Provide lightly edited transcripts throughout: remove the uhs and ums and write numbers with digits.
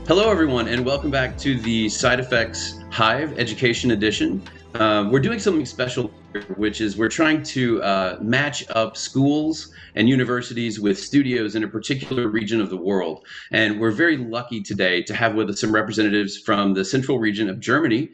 Hello, everyone, and welcome back to the Side Effects Hive Education Edition. We're doing something special, which is we're trying to match up schools and universities with studios in a particular region of the world. And we're very lucky today to have with us some representatives from the central region of Germany,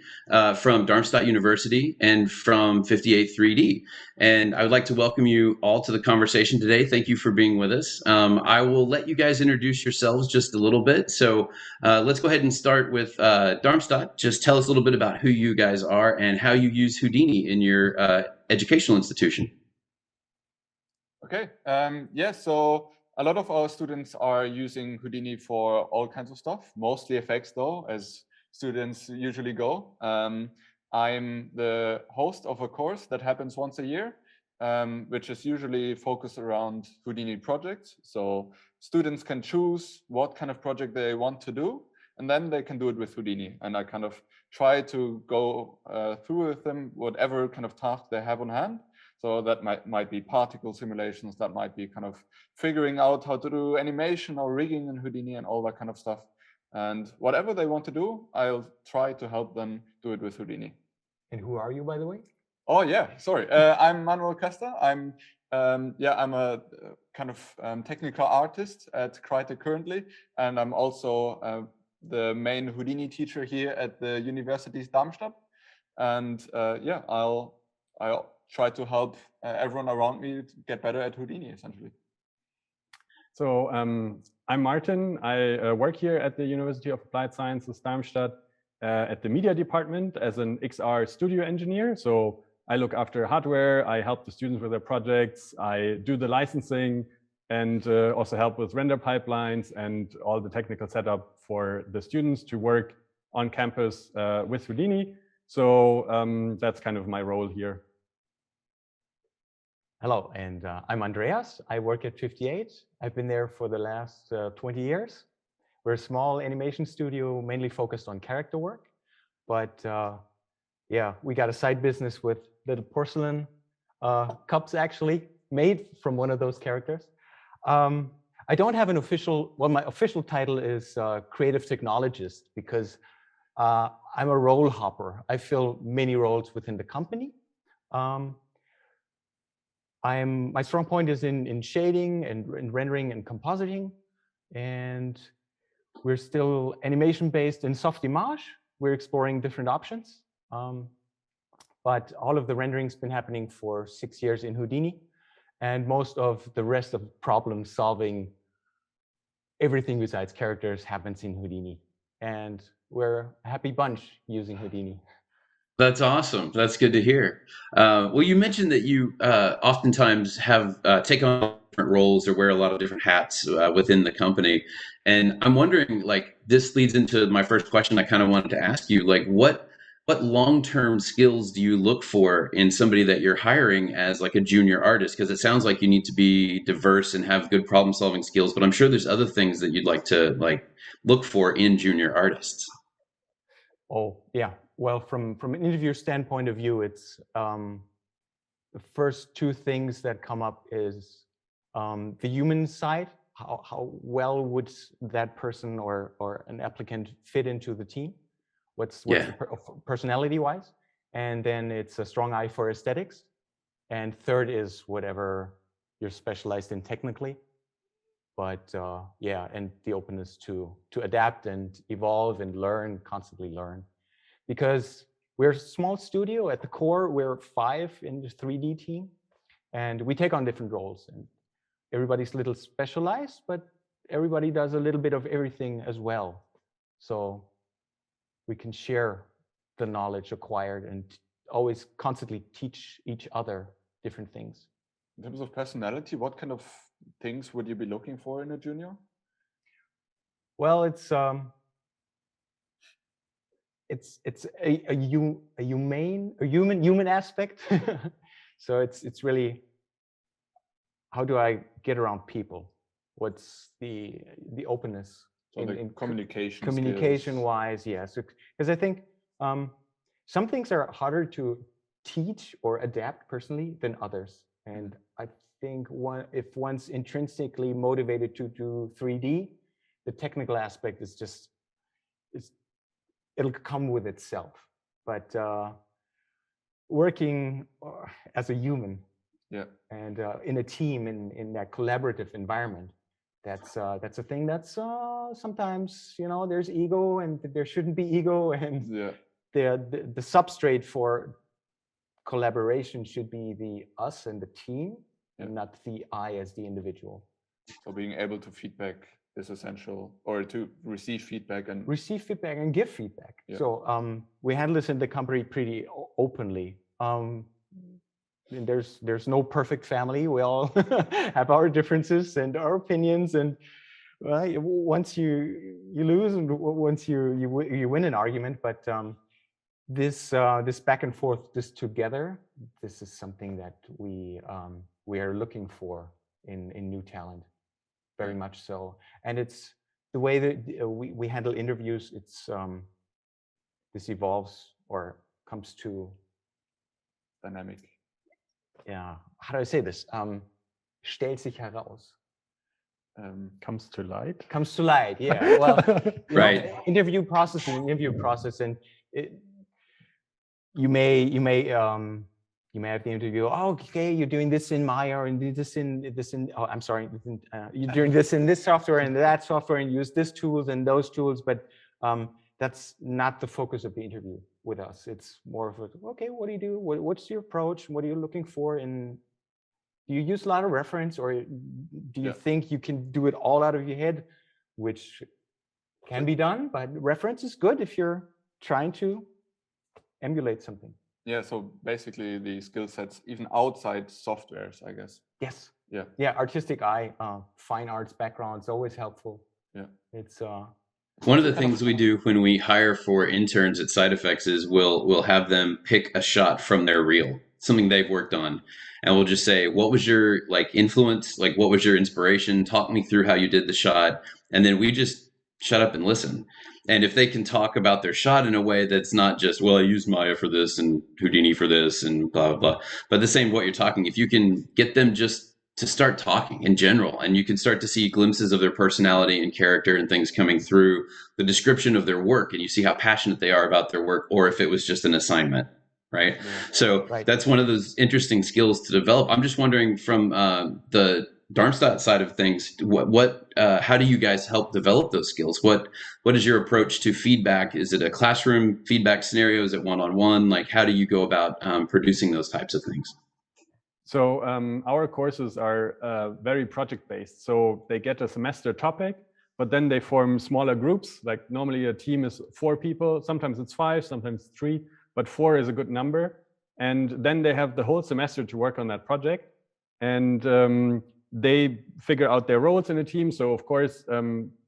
from Darmstadt University, and from 58 3D. And I would like to welcome you all to the conversation today. Thank you for being with us. I will let you guys introduce yourselves just a little bit. So let's go ahead and start with Darmstadt. Just tell us a little bit about who you guys are and how you use Houdini in your educational institution. Okay, so a lot of our students are using Houdini for all kinds of stuff, mostly effects though, as students usually go. I'm the host of a course that happens once a year, which is usually focused around Houdini projects. So students can choose what kind of project they want to do, and then they can do it with Houdini. And I kind of try to go through with them whatever kind of task they have on hand. So that might be particle simulations, that might be kind of figuring out how to do animation or rigging in Houdini and all that kind of stuff. And whatever they want to do, I'll try to help them do it with Houdini. And who are you, by the way? Oh yeah, sorry. I'm Manuel Kester. I'm a kind of technical artist at Creative currently, and I'm also the main Houdini teacher here at the University Darmstadt. And I'll try to help everyone around me get better at Houdini, essentially. So I'm Martin. I work here at the University of Applied Sciences Darmstadt at the media department as an XR studio engineer. So I look after hardware, I help the students with their projects, I do the licensing, and also help with render pipelines and all the technical setup for the students to work on campus with Houdini. So that's kind of my role here. Hello, and I'm Andreas. I work at 58. I've been there for the last 20 years. We're a small animation studio mainly focused on character work, but we got a side business with little porcelain cups actually made from one of those characters. I don't have an official, well, my official title is Creative Technologist because I'm a role hopper. I fill many roles within the company. My strong point is in shading and rendering and compositing, and we're still animation based in soft image. We're exploring different options, but all of the rendering's been happening for 6 years in Houdini, and most of the rest of problem solving, everything besides characters happens in Houdini, and we're a happy bunch using Houdini. That's awesome. That's good to hear. Well, you mentioned that you oftentimes have taken on different roles or wear a lot of different hats within the company. And I'm wondering, like, this leads into my first question I kind of wanted to ask you, like, what long-term skills do you look for in somebody that you're hiring as like a junior artist? Because it sounds like you need to be diverse and have good problem-solving skills, but I'm sure there's other things that you'd like to like look for in junior artists. Oh, yeah. Well, from an interview standpoint of view, it's the first two things that come up is the human side. How well would that person or an applicant fit into the team? What's the personality-wise? And then it's a strong eye for aesthetics. And third is whatever you're specialized in technically. But and the openness to adapt and evolve and learn, constantly learn. Because we're a small studio, at the core, we're 5 in the 3D team, and we take on different roles. And everybody's a little specialized, but everybody does a little bit of everything as well. So we can share the knowledge acquired and always constantly teach each other different things. In terms of personality, what kind of things would you be looking for in a junior? Well, it's a human aspect. So it's really, how do I get around people? What's the openness? So in communication wise, yes. Because I think some things are harder to teach or adapt personally than others. And I think if one's intrinsically motivated to do 3D, the technical aspect is just it'll come with itself. But working as a human, and in a team, in that collaborative environment, that's a thing that's sometimes, you know, there's ego, and there shouldn't be ego, and the substrate for collaboration should be the us and the team, and not the I as the individual. So being able to feedback is essential, or to receive feedback and give feedback. So we handle this in the company pretty openly. And there's no perfect family. We all have our differences and our opinions, and once you lose, and once you win an argument, but this back and forth, this together, this is something that we are looking for in new talent, very much so. And it's the way that we handle interviews. It's this evolves or comes to dynamic. Yeah, how do I say this? Stellt sich heraus. Comes to light. Comes to light. Yeah. Well, right. Interview process, and you may have the interview. Oh, okay, you're doing this in Maya, and this in. Oh, I'm sorry. You're doing this in this software and that software, and use this tools and those tools, but that's not the focus of the interview with us. It's more of a, okay, what do you do? What's your approach? What are you looking for? And do you use a lot of reference, or do you think you can do it all out of your head, which can be done, but reference is good if you're trying to emulate something. Yeah, so basically the skill sets even outside softwares, I guess. Yes. Yeah. Yeah, artistic eye, fine arts background is always helpful. Yeah. It's one of the things we do when we hire for interns at Side Effects is we'll have them pick a shot from their reel, something they've worked on, and we'll just say, what was your influence, what was your inspiration, talk me through how you did the shot, and then we just shut up and listen. And if they can talk about their shot in a way that's not just, well, I used Maya for this and Houdini for this and blah blah blah, but the same what you're talking, if you can get them just to start talking in general, and you can start to see glimpses of their personality and character and things coming through the description of their work, and you see how passionate they are about their work, or if it was just an assignment, right? So that's one of those interesting skills to develop. I'm just wondering, from the Darmstadt side of things, how do you guys help develop those skills? What is your approach to feedback? Is it a classroom feedback scenario? Is it one-on-one? How do you go about producing those types of things? So our courses are very project-based. So they get a semester topic, but then they form smaller groups. Like normally a team is 4 people. Sometimes it's 5, sometimes 3, but 4 is a good number. And then they have the whole semester to work on that project. And they figure out their roles in a team. So of course,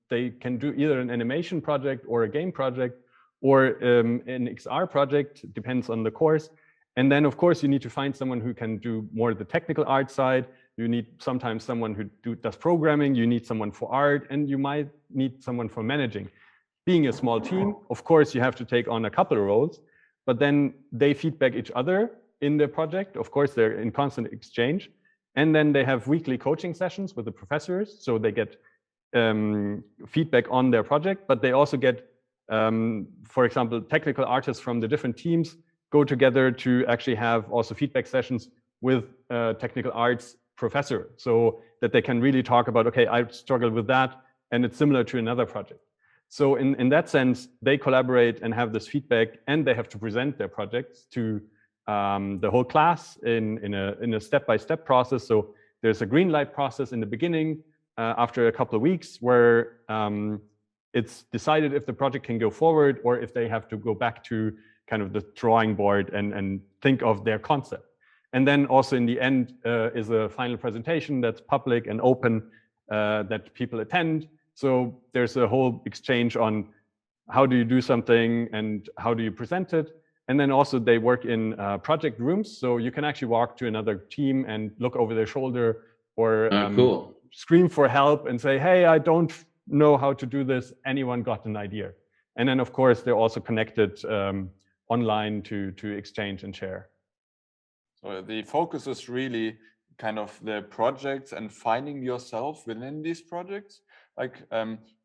they can do either an animation project or a game project or an XR project, depends on the course. And then, of course, you need to find someone who can do more the technical art side. You need sometimes someone who does programming. You need someone for art, and you might need someone for managing. Being a small team, of course, you have to take on a couple of roles, but then they feedback each other in the project. Of course, they're in constant exchange. And then they have weekly coaching sessions with the professors. So they get feedback on their project, but they also get, for example, technical artists from the different teams go together to actually have also feedback sessions with technical arts professor, so that they can really talk about, okay, I struggled with that, and it's similar to another project. So in that sense, they collaborate and have this feedback, and they have to present their projects to the whole class in a step-by-step process. So there's a green light process in the beginning, after a couple of weeks, where it's decided if the project can go forward or if they have to go back to kind of the drawing board and think of their concept. And then also in the end is a final presentation that's public and open, that people attend. So there's a whole exchange on how do you do something and how do you present it. And then also they work in project rooms. So you can actually walk to another team and look over their shoulder, or scream for help and say, hey, I don't know how to do this. Anyone got an idea? And then of course, they're also connected online to exchange and share. So the focus is really kind of the projects and finding yourself within these projects. Like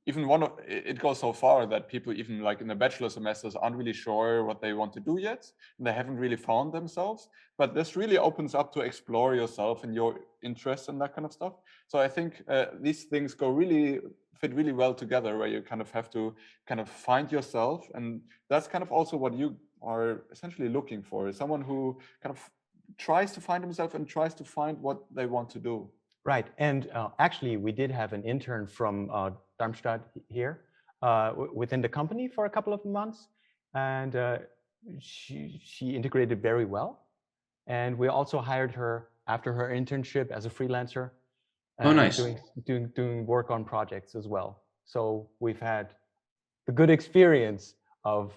even it goes so far that people even like in the bachelor semesters aren't really sure what they want to do yet, and they haven't really found themselves. But this really opens up to explore yourself and your interests and that kind of stuff. So I think these things fit really well together, where you kind of have to kind of find yourself, and that's kind of also what you are essentially looking for, is someone who kind of tries to find himself and tries to find what they want to do. Right, and actually we did have an intern from Darmstadt here within the company for a couple of months, and she integrated very well. And we also hired her after her internship as a freelancer. Oh, nice. Doing work on projects as well. So we've had the good experience of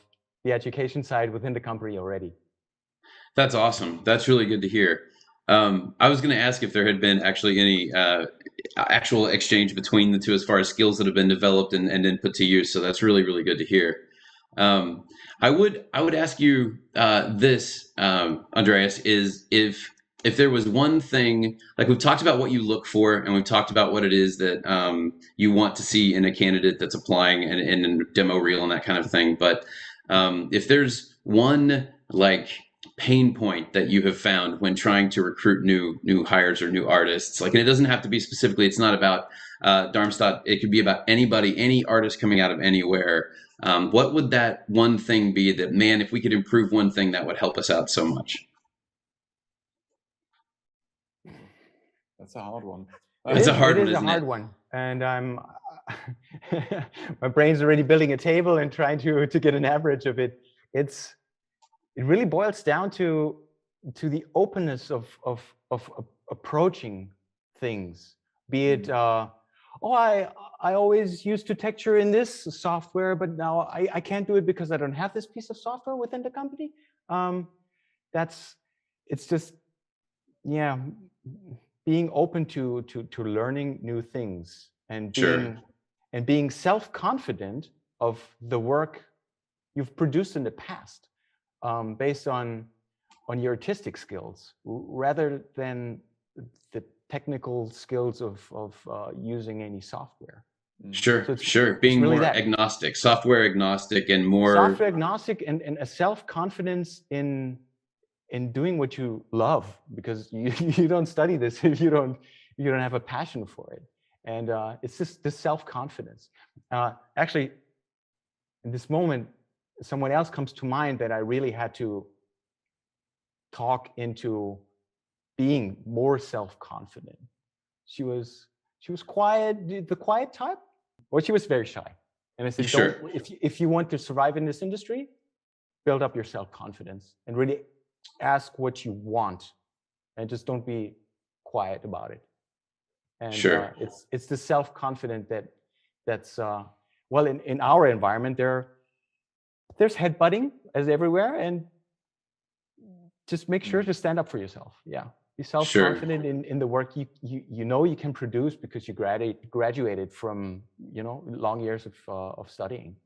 the education side within the company already. That's awesome. That's really good to hear. I was going to ask if there had been actually any actual exchange between the two as far as skills that have been developed and then put to use. So that's really, really good to hear. I would ask you this, Andreas, is if there was one thing, like we've talked about what you look for, and we've talked about what it is that you want to see in a candidate that's applying and in a demo reel and that kind of thing. But if there's one like pain point that you have found when trying to recruit new hires or new artists, like, and it doesn't have to be specifically, it's not about Darmstadt, it could be about anybody, any artist coming out of anywhere. What would that one thing be that, man, if we could improve one thing, that would help us out so much? That's a hard one. It's a hard one, it is isn't a hard it? one, and I'm my brain's already building a table and trying to get an average of it. It really boils down to the openness of approaching things. Be it I always used to texture in this software, but now I can't do it because I don't have this piece of software within the company. It's just, yeah, being open to learning new things and being self-confident of the work you've produced in the past, based on your artistic skills rather than the technical skills of using any software. Sure, So sure. Being really more agnostic, software agnostic, and more software agnostic, and a self-confidence in doing what you love, because you don't study this if you don't have a passion for it. And it's just this self-confidence. Actually, in this moment, someone else comes to mind that I really had to talk into being more self-confident. She was quiet, the quiet type, or she was very shy. And I said, Sure. if you want to survive in this industry, build up your self-confidence and really ask what you want, and just don't be quiet about it. And Sure. It's the self-confident that's well, in our environment there's headbutting as everywhere, and just make sure to stand up for yourself. Yeah, be self-confident in the work you know you can produce, because you graduated from long years of studying.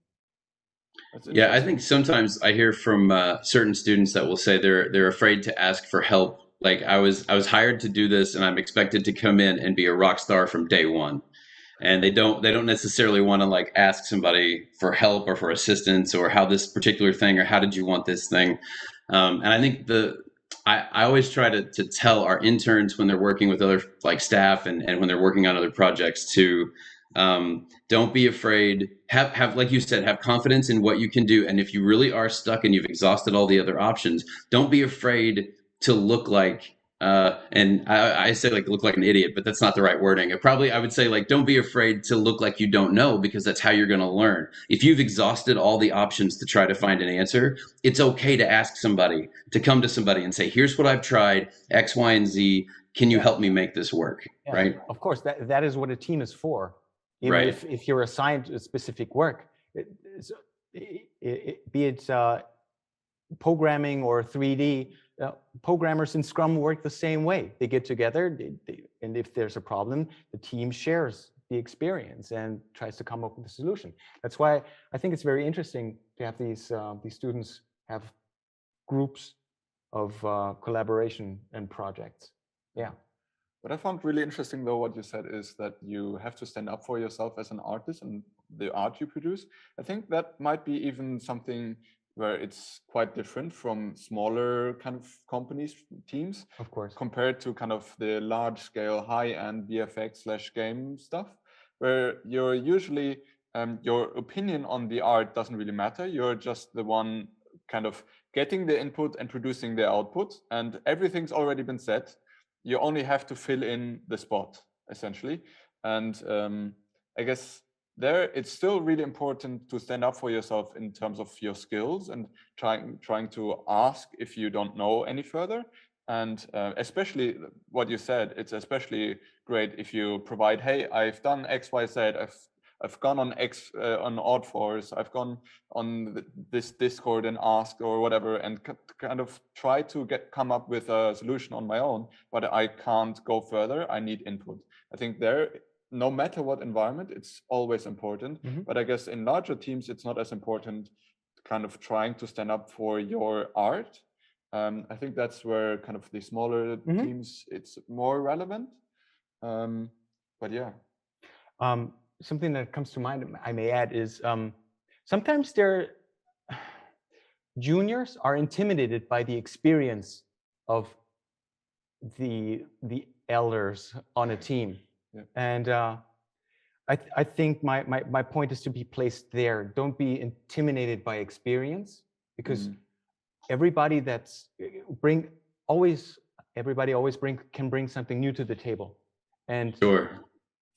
Yeah, I think sometimes I hear from certain students that will say they're afraid to ask for help. Like I was hired to do this, and I'm expected to come in and be a rock star from day one. And they don't necessarily want to like ask somebody for help or for assistance, or how this particular thing, or how did you want this thing. And I think I always try to tell our interns when they're working with other like staff and when they're working on other projects to don't be afraid. Have like you said, have confidence in what you can do. And if you really are stuck and you've exhausted all the other options, don't be afraid to look like and I said like look like an idiot, but that's not the right wording. I would say like don't be afraid to look like you don't know, because that's how you're going to learn. If you've exhausted all the options to try to find an answer, it's okay to ask somebody, to come to somebody and say, here's what I've tried, X, Y, and Z. Can you help me make this work? Yeah, right? Of course, that is what a team is for. Even right. if you're assigned a specific work, be it programming or 3D, programmers in Scrum work the same way. They get together, and if there's a problem, the team shares the experience and tries to come up with a solution. That's why I think it's very interesting to have these students have groups of collaboration and projects. Yeah. What I found really interesting, though, what you said is that you have to stand up for yourself as an artist and the art you produce. I think that might be even something where it's quite different from smaller kind of companies, teams, Of course. compared to kind of the large scale, high-end VFX/game stuff, where you're usually, your opinion on the art doesn't really matter. You're just the one kind of getting the input and producing the output, and everything's already been set. You only have to fill in the spot, essentially. And I guess there it's still really important to stand up for yourself in terms of your skills and trying to ask if you don't know any further. And especially what you said, it's especially great if you provide, hey, I've done X, Y, Z, I've gone on on Odd Force, I've gone on this Discord and asked or whatever, and kind of try to come up with a solution on my own, but I can't go further. I need input. I think there, no matter what environment, it's always important. But I guess in larger teams, it's not as important, kind of trying to stand up for your art. I think that's where kind of the smaller teams, it's more relevant. But yeah. Something that comes to mind, I may add, is sometimes juniors are intimidated by the experience of the elders on a team. Yeah. And I think my point is to be placed there. Don't be intimidated by experience, because everybody everybody always can bring something new to the table. And Sure.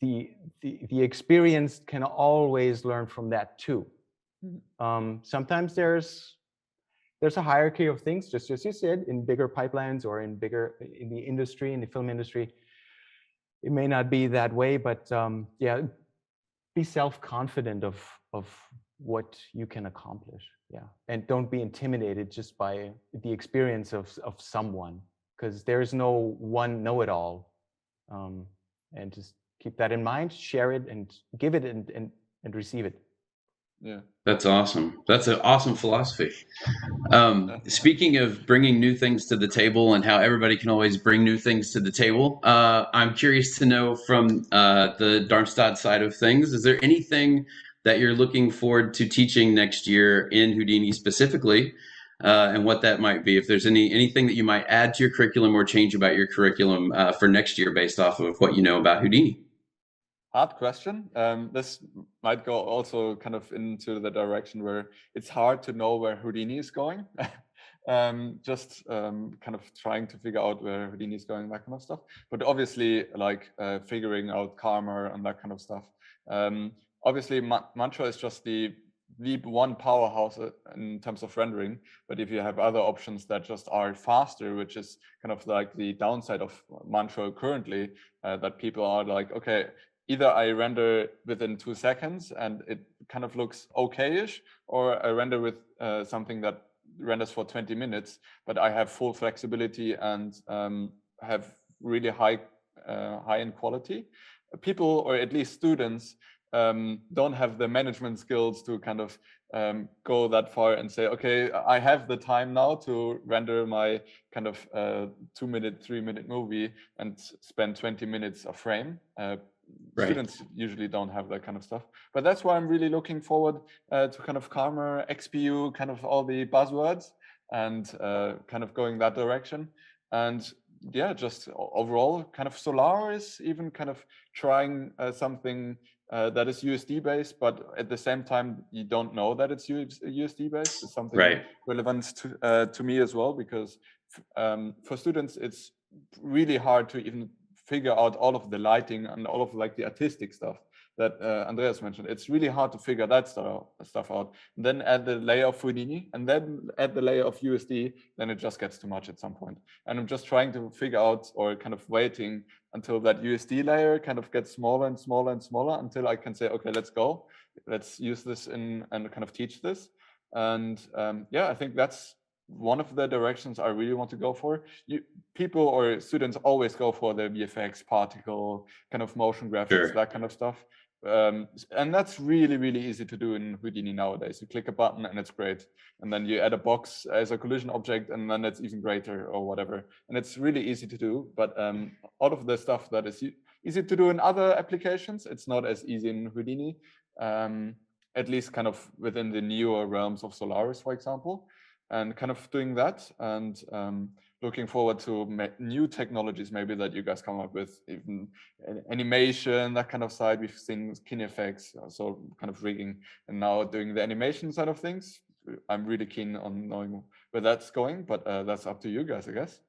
the experience can always learn from that too. Sometimes there's a hierarchy of things, just as you said, in bigger pipelines or in the industry, in the film industry. It may not be that way, but yeah, be self-confident of what you can accomplish. Yeah, and don't be intimidated just by the experience of someone, because there's no one know-it-all. And just keep that in mind, share it, and give it and receive it. Yeah, that's awesome. That's an awesome philosophy. Speaking of bringing new things to the table and how everybody can always bring new things to the table, I'm curious to know from the Darmstadt side of things, is there anything that you're looking forward to teaching next year in Houdini specifically, and what that might be? If there's anything that you might add to your curriculum or change about your curriculum for next year based off of what you know about Houdini? Hard question. This might go also kind of into the direction where it's hard to know where Houdini is going. Just kind of trying to figure out where Houdini is going, that kind of stuff. But obviously, like figuring out karma and that kind of stuff. Obviously, Mantra is just the one powerhouse in terms of rendering. But if you have other options that just are faster, which is kind of like the downside of Mantra currently, that people are like, okay, either I render within 2 seconds and it kind of looks okay-ish, or I render with something that renders for 20 minutes, but I have full flexibility and have really high-end quality. People, or at least students, don't have the management skills to kind of go that far and say, okay, I have the time now to render my kind of 2-minute, 3-minute movie and spend 20 minutes a frame. Right. Students usually don't have that kind of stuff, but that's why I'm really looking forward to kind of Karma, XPU, kind of all the buzzwords, and kind of going that direction. And yeah, just overall kind of Solaris, even kind of trying something that is USD based, but at the same time you don't know that it's USD based. It's something Right. relevant to me as well, because for students it's really hard to even figure out all of the lighting and all of like the artistic stuff that Andreas mentioned. It's really hard to figure that stuff out. And then add the layer of Houdini, and then add the layer of USD, then it just gets too much at some point. And I'm just trying to figure out, or kind of waiting until that USD layer kind of gets smaller and smaller and smaller, until I can say, okay, let's go. Let's use this and kind of teach this. And yeah, I think that's one of the directions I really want to go for. People or students always go for the VFX, particle, kind of motion graphics, Sure. that kind of stuff. And that's really, really easy to do in Houdini nowadays. You click a button and it's great. And then you add a box as a collision object, and then it's even greater or whatever. And it's really easy to do. But all of the stuff that is easy to do in other applications, it's not as easy in Houdini. at least kind of within the newer realms of Solaris, for example, and kind of doing that, and looking forward to new technologies maybe that you guys come up with, even animation, that kind of side. We've seen KineFX, so kind of rigging, and now doing the animation side of things. I'm really keen on knowing where that's going, but that's up to you guys, I guess.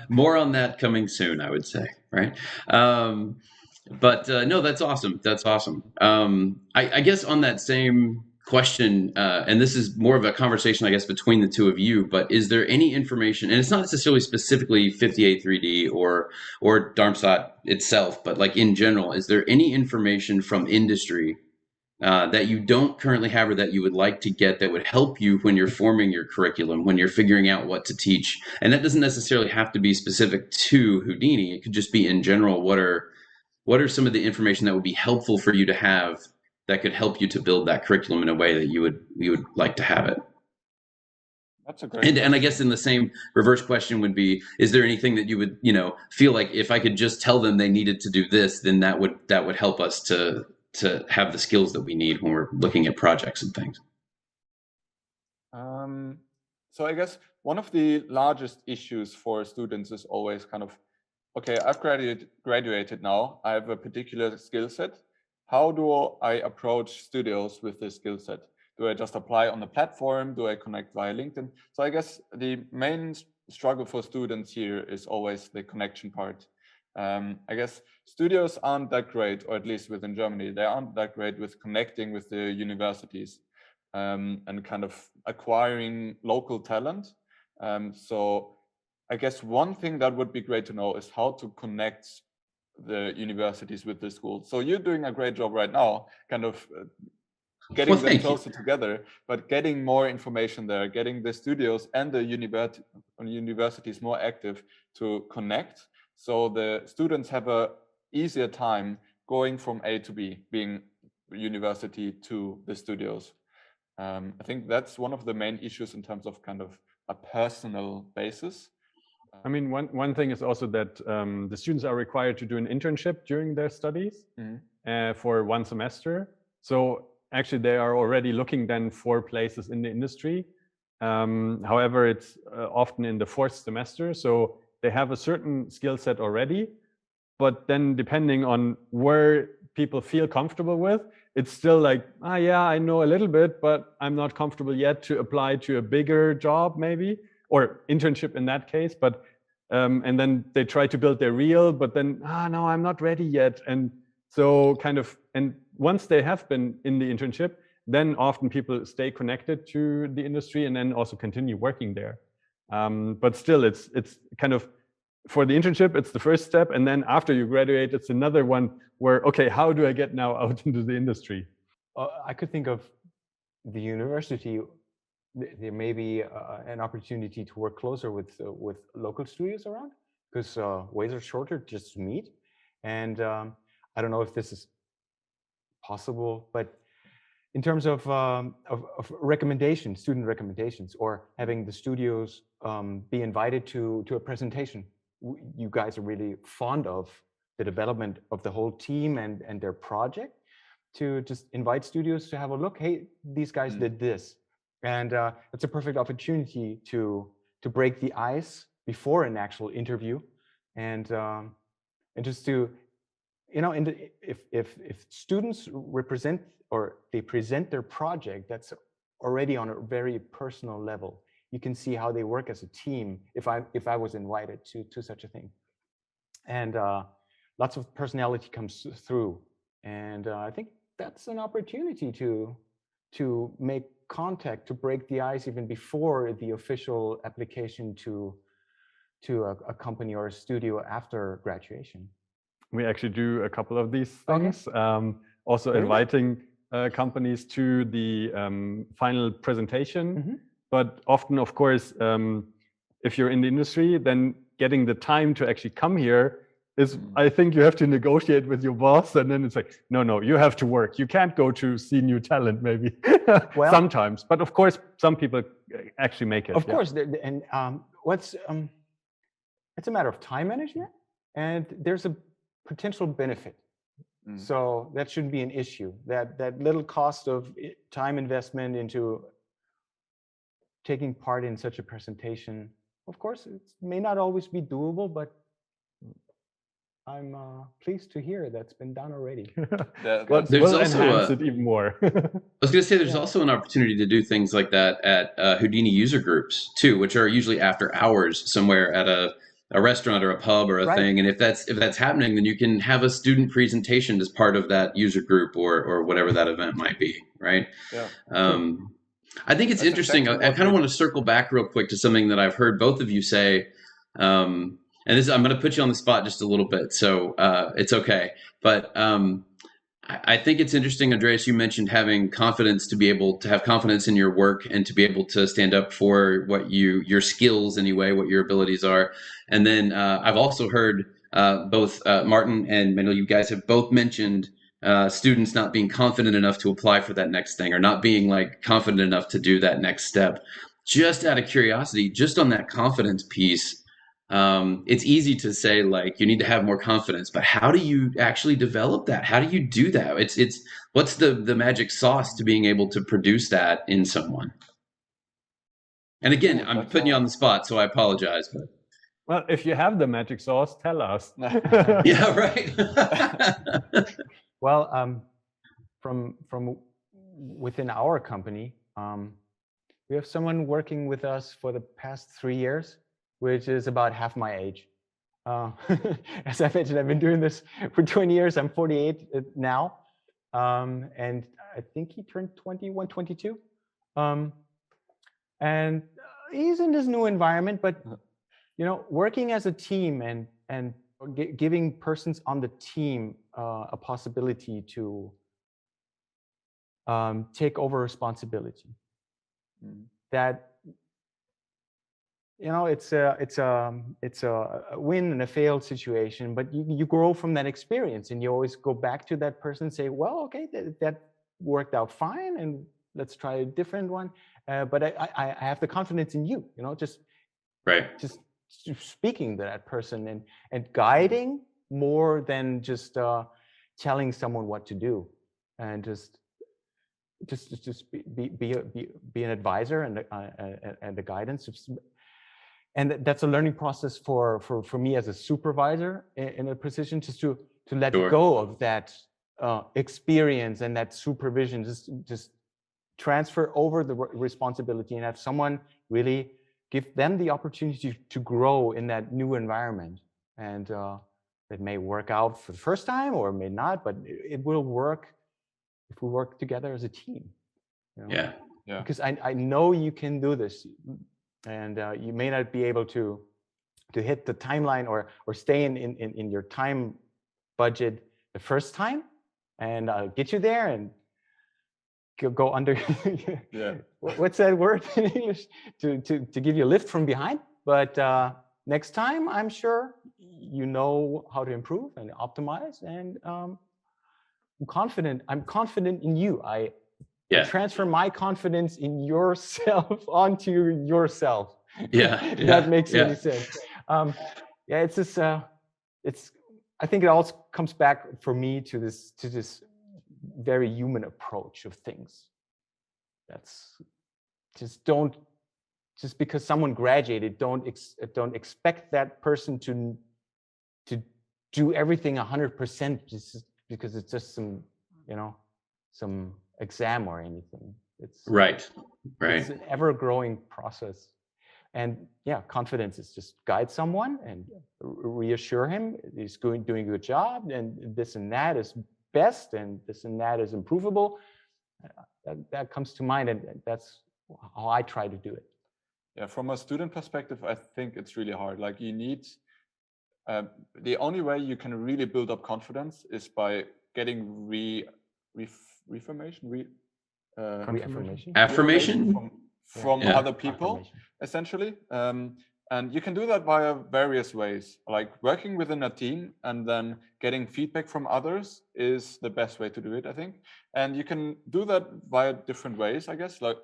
More on that coming soon, I would say, right? But no, that's awesome. That's awesome. I guess on that same question, and this is more of a conversation, I guess, between the two of you, but is there any information, and it's not necessarily specifically 58 3D or Darmstadt itself, but like in general, is there any information from industry that you don't currently have or that you would like to get that would help you when you're forming your curriculum, when you're figuring out what to teach? And that doesn't necessarily have to be specific to Houdini. It could just be in general. What are some of the information that would be helpful for you to have that could help you to build that curriculum in a way that you would like to have it? That's a great question. And I guess in the same reverse question would be, is there anything that you would, feel like if I could just tell them they needed to do this, then that would help us to have the skills that we need when we're looking at projects and things? So I guess one of the largest issues for students is always kind of, okay, I've graduated now, I have a particular skill set. How do I approach studios with this skill set? Do I just apply on the platform? Do I connect via LinkedIn? So I guess the main struggle for students here is always the connection part. I guess studios aren't that great, or at least within Germany, they aren't that great with connecting with the universities and kind of acquiring local talent. So I guess one thing that would be great to know is how to connect the universities with the schools. So you're doing a great job right now, kind of getting them closer together, but getting more information there, getting the studios and the universities more active to connect. So the students have a easier time going from A to B, being university to the studios. I think that's one of the main issues in terms of kind of a personal basis. I mean, one thing is also that the students are required to do an internship during their studies for 1 semester. So actually, they are already looking then for places in the industry. However, it's often in the 4th semester. So they have a certain skill set already, but then depending on where people feel comfortable with, it's still like, yeah, I know a little bit, but I'm not comfortable yet to apply to a bigger job maybe, or internship in that case. But and then they try to build their reel, but then, no, I'm not ready yet. And so kind of, and once they have been in the internship, then often people stay connected to the industry and then also continue working there. But still, it's kind of, for the internship, it's the first step. And then after you graduate, it's another one where, okay, how do I get now out into the industry? I could think of the university. There may be an opportunity to work closer with local studios around, because ways are shorter just to meet. And I don't know if this is possible, but in terms of recommendations, student recommendations, or having the studios be invited to a presentation. You guys are really fond of the development of the whole team and their project, to just invite studios to have a look. Hey, these guys did this. And it's a perfect opportunity to break the ice before an actual interview, and just to, and if students represent or they present their project, that's already on a very personal level. You can see how they work as a team. If I was invited to such a thing, and lots of personality comes through, and I think that's an opportunity to make contact, to break the ice even before the official application to a company or a studio after graduation. We actually do a couple of these things. Okay. Also really? Inviting companies to the final presentation. But often, of course, if you're in the industry, then getting the time to actually come here is, I think you have to negotiate with your boss, and then it's like, no, you have to work. You can't go to see new talent, maybe. Well, sometimes, but of course, some people actually make it. Of course, and it's a matter of time management, and there's a potential benefit. So that shouldn't be an issue. That little cost of time investment into taking part in such a presentation, of course, it may not always be doable, but I'm pleased to hear that's been done already. Well, there's we'll also enhance it even more. I was going to say there's also an opportunity to do things like that at Houdini user groups too, which are usually after hours somewhere at a restaurant or a pub or a thing. And if that's happening, then you can have a student presentation as part of that user group or whatever that event might be, right? Yeah. I think it's That's interesting. exactly I what kind of we want to circle back real quick to something that I've heard both of you say. And this, I'm going to put you on the spot just a little bit, so it's okay. But I think it's interesting, Andreas, you mentioned having confidence, to be able to have confidence in your work and to be able to stand up for what your skills anyway, what your abilities are. And then I've also heard both Martin and Mendel, you guys have both mentioned students not being confident enough to apply for that next thing, or not being like confident enough to do that next step. Just out of curiosity, just on that confidence piece, it's easy to say like you need to have more confidence, but how do you actually develop that? How do you do that? It's what's the magic sauce to being able to produce that in someone? And again, I'm putting you on the spot, so I apologize. But well, if you have the magic sauce, tell us. yeah, right. Well, from within our company, we have someone working with us for the past 3 years, which is about half my age. As I mentioned, I've been doing this for 20 years. I'm 48 now. And I think he turned 21, 22. And he's in this new environment, but you know, working as a team and giving persons on the team a possibility to take over responsibility. That, you know, it's a win and a failed situation, but you grow from that experience, and you always go back to that person and say, well, okay, that worked out fine, and let's try a different one. But I have the confidence in you, you know, just speaking to that person and guiding more than just telling someone what to do, and just be an advisor and a guidance. And that's a learning process for me as a supervisor in a position, just to let go of that experience and that supervision, just transfer over the responsibility and have someone really give them the opportunity to grow in that new environment. And it may work out for the first time or it may not, but it will work if we work together as a team. You know? Yeah. Because I know you can do this. And you may not be able to hit the timeline or stay in your time budget the first time, and I'll get you there and go under. What's that word in English? To give you a lift from behind. But next time, I'm sure you know how to improve and optimize. And I'm confident. I'm confident in you. I transfer my confidence in yourself onto yourself. That makes any sense. It's this. I think it all comes back for me to this very human approach of things. That's just because someone graduated, don't expect that person to do everything 100% just because it's just some exam or anything. It's right. It's an ever-growing process, and confidence is just guide someone and reassure him he's doing a good job, and this and that is best, and this and that is improvable. That comes to mind, and that's how I try to do it. Yeah, from a student perspective, I think it's really hard. Like you need, the only way you can really build up confidence is by getting affirmation from other people, essentially. And you can do that via various ways, like working within a team and then getting feedback from others is the best way to do it, I think. And you can do that via different ways, I guess. Like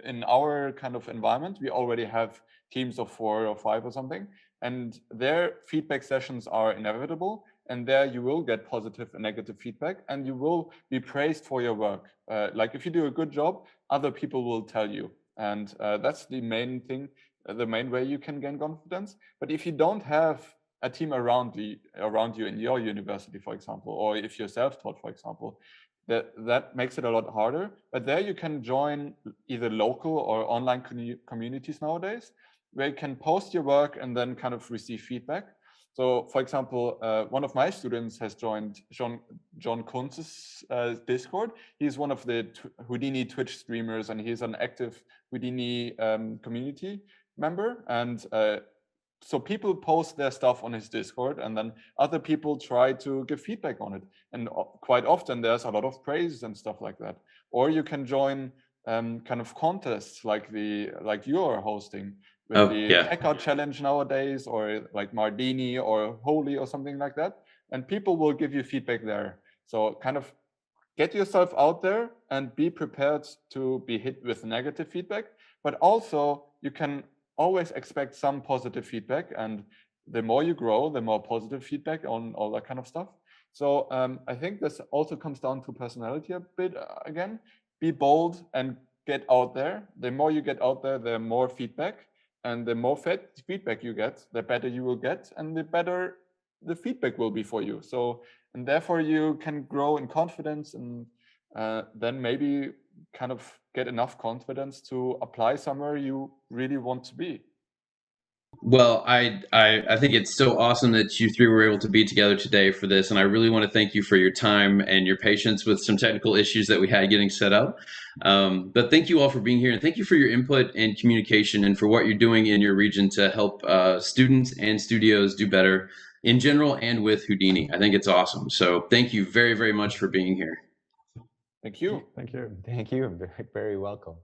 in our kind of environment, we already have teams of 4 or 5 or something, and their feedback sessions are inevitable. and there you will get positive and negative feedback, and you will be praised for your work. Like if you do a good job, other people will tell you, and that's the main thing, the main way you can gain confidence. But if you don't have a team around you in your university, for example, or if you're self-taught, for example, that makes it a lot harder. But there you can join either local or online communities nowadays, where you can post your work and then kind of receive feedback. So, for example, one of my students has joined John Kunz's Discord. He's one of the Houdini Twitch streamers, and he's an active Houdini community member. And so people post their stuff on his Discord, and then other people try to give feedback on it. And quite often there's a lot of praise and stuff like that. Or you can join kind of contests like you're hosting with the Checkout Challenge nowadays, or like Mardini or Holy or something like that. And people will give you feedback there. So kind of get yourself out there and be prepared to be hit with negative feedback, but also you can always expect some positive feedback, and the more you grow, the more positive feedback on all that kind of stuff. So I think this also comes down to personality a bit again. Be bold and get out there. The more you get out there, the more feedback, and the more feedback you get, the better you will get, and the better the feedback will be for you. So, and therefore you can grow in confidence, and then maybe kind of get enough confidence to apply somewhere you really want to be. Well, I think it's so awesome that you three were able to be together today for this, and I really want to thank you for your time and your patience with some technical issues that we had getting set up. But thank you all for being here, and thank you for your input and communication, and for what you're doing in your region to help students and studios do better in general and with Houdini. I think it's awesome. So thank you very, very much for being here. Thank you. Thank you. Thank you. Very welcome.